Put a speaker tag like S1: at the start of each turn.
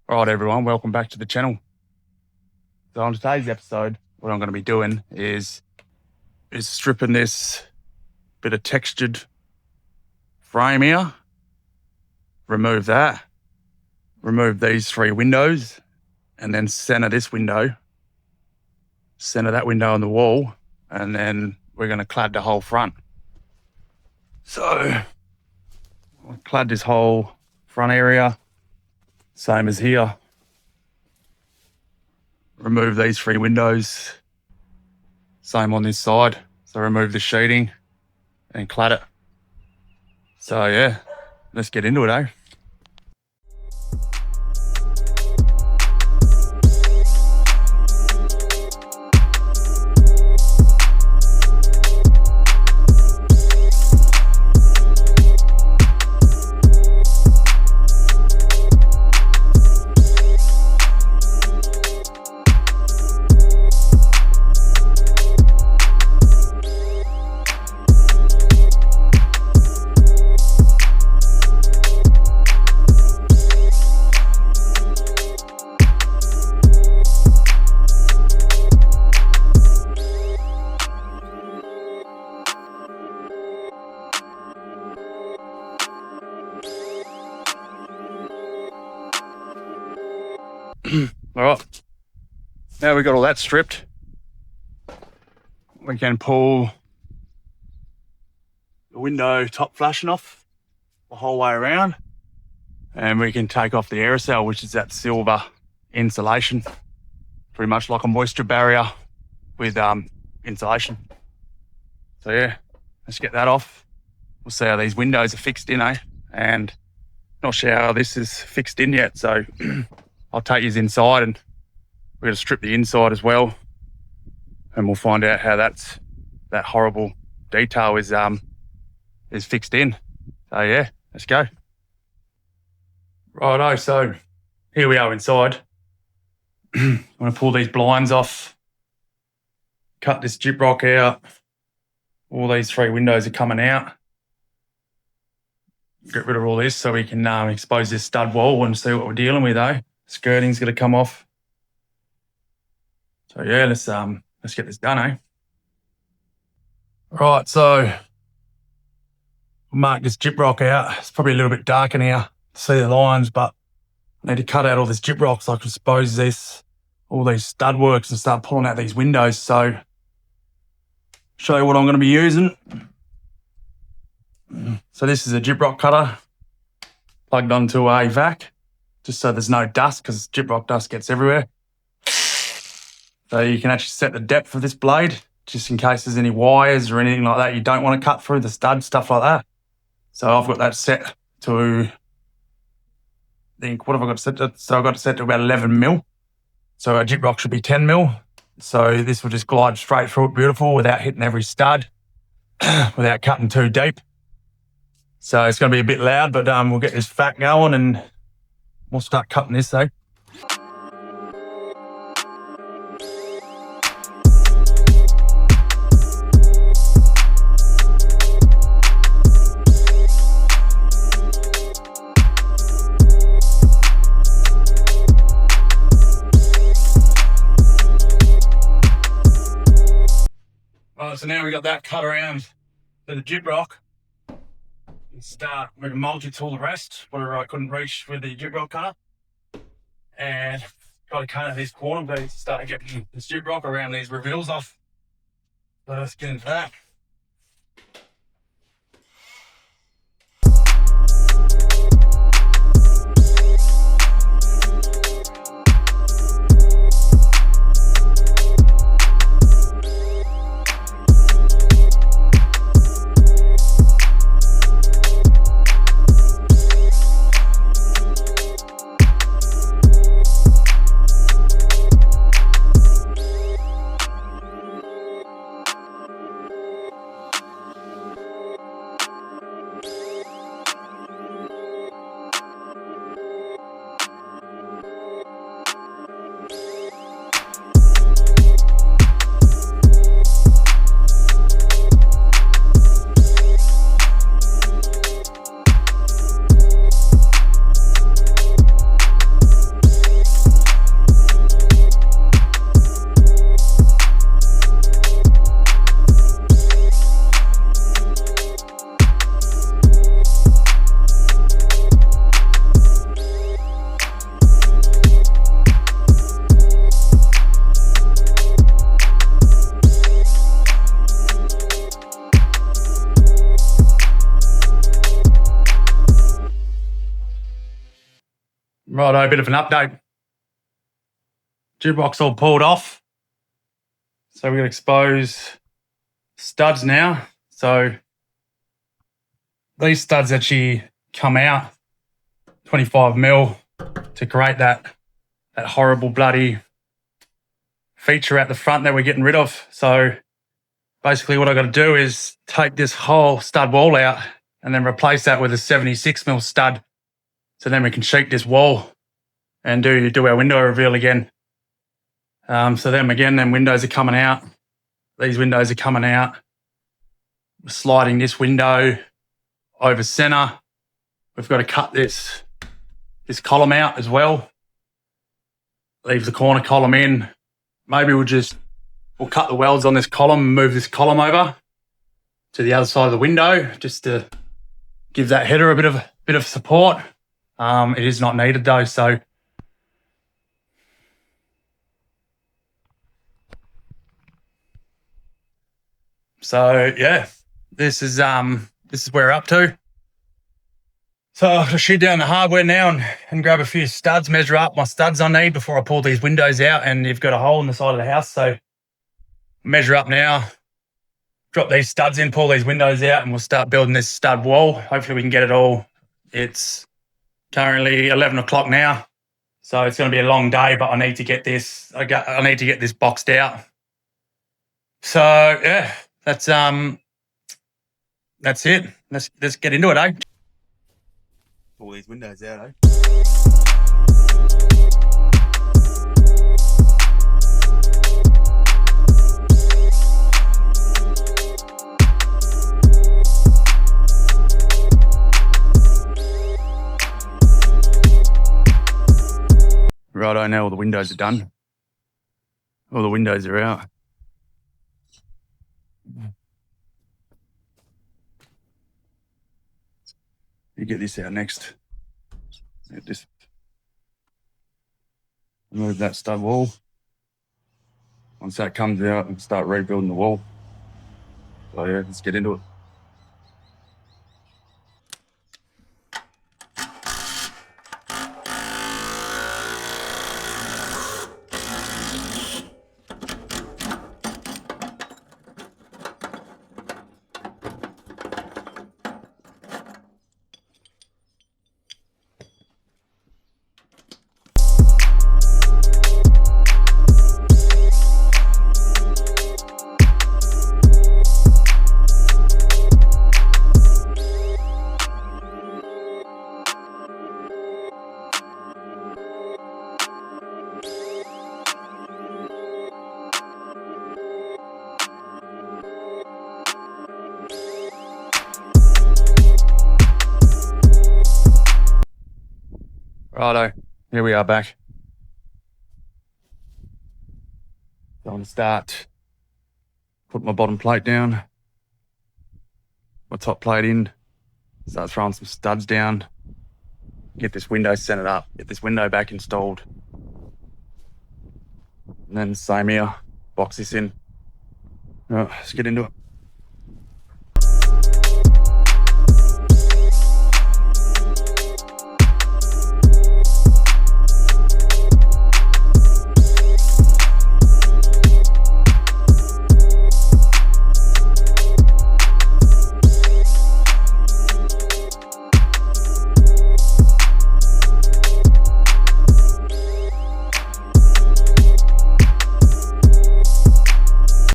S1: Alright everyone, welcome back to the channel. So on today's episode, what I'm going to be doing is stripping this bit of textured frame here, remove that, remove these three windows, and then center this window, center that window on the wall, and then we're going to clad the whole front. So I'll clad this whole front area, same as here. Remove these three windows, same on this side. So remove the sheeting and clad it. So yeah, let's get into it, eh? All right, now we've got all that stripped, we can pull the window top flashing off the whole way around, and we can take off the aerosol, which is that silver insulation, pretty much like a moisture barrier with insulation. So yeah, let's get that off. We'll see how these windows are fixed in, eh? And not sure how this is fixed in yet, so I'll take you inside and we're going to strip the inside as well, and we'll find out how that horrible detail is fixed in. So yeah, let's go. Righto, so here we are inside. I'm going to pull these blinds off, cut this gyprock out. All these three windows are coming out. Get rid of all this so we can expose this stud wall and see what we're dealing with, eh? Skirting's going to come off. So yeah, let's get this done, eh? Right, so we'll mark this gyprock out. It's probably a little bit dark in here to see the lines, but I need to cut out all this gyprock so I can expose all these stud works and start pulling out these windows. So show you what I'm going to be using. So this is a gyprock cutter plugged onto a vac, just so there's no dust, because gyprock dust gets everywhere. So you can actually set the depth of this blade, just in case there's any wires or anything like that you don't want to cut through, the stud, stuff like that. So I've got that set to, what have I got set to? So I've got it set to about 11 mil. So our gyprock should be 10 mil. So this will just glide straight through it beautiful without hitting every stud, without cutting too deep. So it's going to be a bit loud, but we'll get this vac going and we'll start cutting this, though. Right, so now we've got that cut around to the gyprock. We can multi-tool the rest, whatever I couldn't reach with the gyprock cutter. And got to cut out this corner, but start getting this gyprock around these reveals off. So let's get into that. Righto, a bit of an update. Jukebox all pulled off. So we're going to expose studs now. So these studs actually come out 25 mil to create that horrible bloody feature at the front that we're getting rid of. So basically what I got to do is take this whole stud wall out and then replace that with a 76 mil stud. So then we can sheet this wall and do our window reveal again. So then again, then windows are coming out. These windows are coming out. We're sliding this window over center. We've got to cut this column out as well. Leave the corner column in. Maybe we'll cut the welds on this column and move this column over to the other side of the window just to give that header a bit of support. It is not needed though, so yeah, this is where we're up to. So I'll have to shoot down the hardware now and grab a few studs, measure up my studs I need before I pull these windows out, and you've got a hole in the side of the house. So measure up now, drop these studs in, pull these windows out, and we'll start building this stud wall. Hopefully we can get it all. It's currently 11 o'clock now, so it's going to be a long day, but I need to get this boxed out. So yeah, that's it. Let's get into it, eh? Pull these windows out, eh? Righto, now all the windows are done. All the windows are out. You get this out next. Just remove that stud wall. Once that comes out, and start rebuilding the wall. So yeah, let's get into it. Righto, here we are back. So I'm going to start, put my bottom plate down, my top plate in, start throwing some studs down, get this window centered up, get this window back installed. And then same here, box this in. All right, let's get into it.